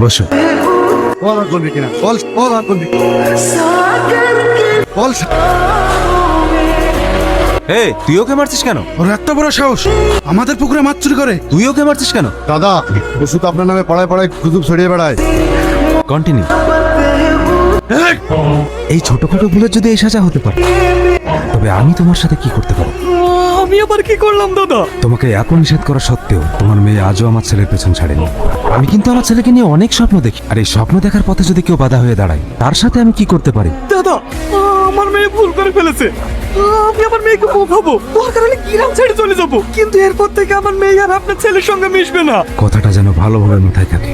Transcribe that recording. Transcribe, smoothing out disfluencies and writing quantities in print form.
বসো। বল আর বলবি কিনা, বল বল আর বলবি বল। এই তুই ওকে মারছিস কেন? ওর এত বড় সাহস আমাদের পুকুরে মাছ চুরি করে। তুই ওকে মারছিস কেন? দাদা ও শুধু আপনার নামে পাড়ায় পাড়ায় গুজব ছড়িয়ে বেড়ায়। কন্টিনিউ। এই ছোটখাটো ভুলের যদি এই সাজা হতে পারে, তবে আমি তোমার সাথে কি করতে পারি? আমি আবার কি করলাম দাদা? তোমাকে এত নিষেধ করা সত্ত্বেও তোমার মেয়ে আজও আমার ছেলের পেছন ছাড়েনি। আমি কিন্তু আমার ছেলেকে নিয়ে অনেক স্বপ্ন দেখি, আর এই স্বপ্ন দেখার পথে যদি কেউ বাধা হয়ে দাঁড়ায়, তার সাথে আমি কি করতে পারি? দাদা আমার মেয়ে ভুল করে ফেলেছে। আমি আমার মেয়েকে বোঝাবো, দরকার হলে গ্রাম ছেড়ে চলে যাবো, কিন্তু এরপর থেকে আমার মেয়ে আর আপনার ছেলের সঙ্গে মিশবে না। কথাটা যেন ভালোভাবে মাথায় থাকে।